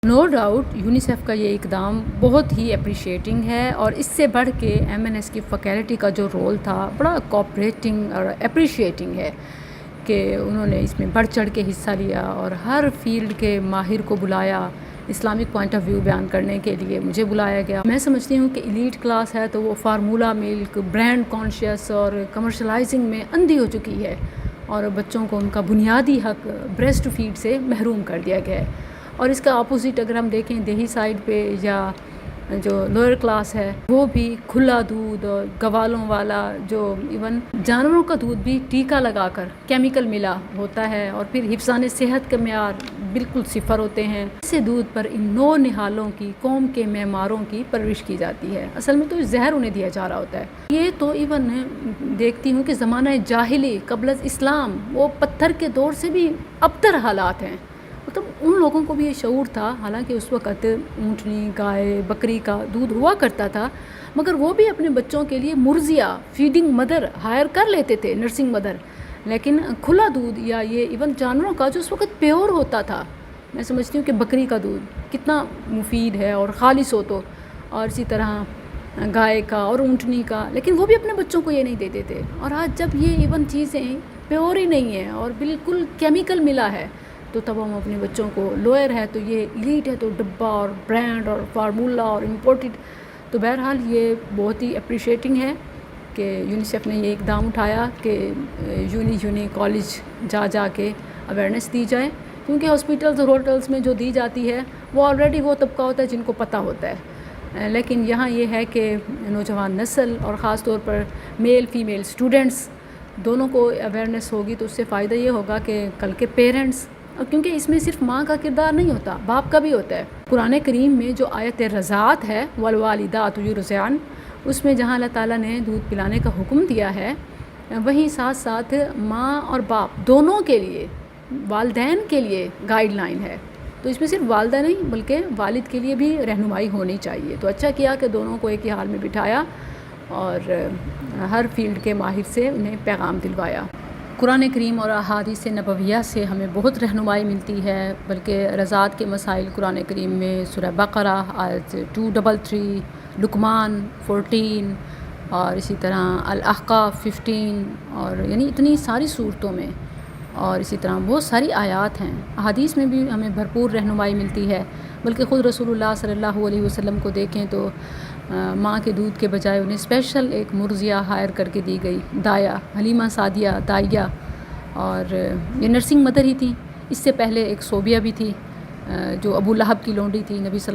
No doubt UNICEF کا یہ اقدام بہت ہی اپریشیٹنگ ہے، اور اس سے بڑھ کے ایم این ایس کی فیکلٹی کا جو رول تھا بڑا کوآپریٹنگ اور اپریشیٹنگ ہے کہ انہوں نے اس میں بڑھ چڑھ کے حصہ لیا اور ہر فیلڈ کے ماہر کو بلایا، اسلامک پوائنٹ آف ویو بیان کرنے کے لیے مجھے بلایا گیا۔ میں سمجھتی ہوں کہ ایلیٹ کلاس ہے تو وہ فارمولا ملک، برانڈ کانشیس اور کمرشلائزنگ میں اندھی ہو چکی ہے، اور بچوں کو ان کا بنیادی حق بریسٹ فیڈ سے محروم کر دیا گیا ہے۔ اور اس کا اپوزٹ اگر ہم دیکھیں دیہی سائڈ پہ یا جو لوئر کلاس ہے، وہ بھی کھلا دودھ اور گوالوں والا، جو ایون جانوروں کا دودھ بھی ٹیکا لگا کر کیمیکل ملا ہوتا ہے، اور پھر حفظان صحت کے معیار بالکل صفر ہوتے ہیں۔ اسے دودھ پر ان نو نہالوں کی قوم کے معماروں کی پرورش کی جاتی ہے، اصل میں تو زہر انہیں دیا جا رہا ہوتا ہے۔ یہ تو ایون دیکھتی ہوں کہ زمانہ جاہلی قبل از اسلام، وہ پتھر کے دور سے بھی ابتر حالات ہیں، مطلب ان لوگوں کو بھی یہ شعور تھا، حالانکہ اس وقت اونٹنی، گائے، بکری کا دودھ ہوا کرتا تھا، مگر وہ بھی اپنے بچوں کے لیے مرضیہ فیڈنگ مدر ہائر کر لیتے تھے، نرسنگ مدر۔ لیکن کھلا دودھ یا یہ ایون جانوروں کا جو اس وقت پیور ہوتا تھا، میں سمجھتی ہوں کہ بکری کا دودھ کتنا مفید ہے اور خالص ہو تو، اور اسی طرح گائے کا اور اونٹنی کا، لیکن وہ بھی اپنے بچوں کو یہ نہیں دیتے تھے۔ اور آج جب یہ ایون چیزیں پیور ہی نہیں ہیں اور بالکل کیمیکل ملا ہے، تو تب ہم اپنے بچوں کو، لوئر ہے تو یہ ایلیٹ ہے تو ڈبہ اور برانڈ اور فارمولا اور امپورٹڈ۔ تو بہرحال یہ بہت ہی اپریشیٹنگ ہے کہ یونیسیف نے یہ اقدام اٹھایا کہ یونی کالج جا کے اویئرنیس دی جائے، کیونکہ ہاسپٹلز اور ہوٹلز میں جو دی جاتی ہے وہ آلریڈی وہ طبقہ ہوتا ہے جن کو پتہ ہوتا ہے، لیکن یہاں یہ ہے کہ نوجوان نسل اور خاص طور پر میل فیمیل اسٹوڈنٹس دونوں کو اویئرنیس ہوگی، تو اس سے فائدہ یہ ہوگا کہ کل کے پیرنٹس، کیونکہ اس میں صرف ماں کا کردار نہیں ہوتا، باپ کا بھی ہوتا ہے۔ قرآن کریم میں جو آیت رضاعت ہے والوالدات یرضعن، اس میں جہاں اللہ تعالیٰ نے دودھ پلانے کا حکم دیا ہے، وہیں ساتھ ساتھ ماں اور باپ دونوں کے لیے، والدین کے لیے گائیڈ لائن ہے، تو اس میں صرف والدہ نہیں بلکہ والد کے لیے بھی رہنمائی ہونی چاہیے۔ تو اچھا کیا کہ دونوں کو ایک ہی حال میں بٹھایا اور ہر فیلڈ کے ماہر سے انہیں پیغام دلوایا۔ قرآن کریم اور احادیث نبویہ سے ہمیں بہت رہنمائی ملتی ہے، بلکہ رضاعت کے مسائل قرآن کریم میں سورہ بقرہ آیت 233، لقمان 14، اور اسی طرح الاحقاف 15، اور یعنی اتنی ساری صورتوں میں، اور اسی طرح بہت ساری آیات ہیں۔ احادیث میں بھی ہمیں بھرپور رہنمائی ملتی ہے، بلکہ خود رسول اللہ صلی اللہ علیہ وسلم کو دیکھیں تو ماں کے دودھ کے بجائے انہیں اسپیشل ایک مرضیہ ہائر کر کے دی گئی، دایا، حلیمہ سعدیہ دائیا، اور یہ نرسنگ مدر ہی تھیں۔ اس سے پہلے ایک صوبیہ بھی تھی جو ابو لہب کی لونڈی تھی، نبی صلی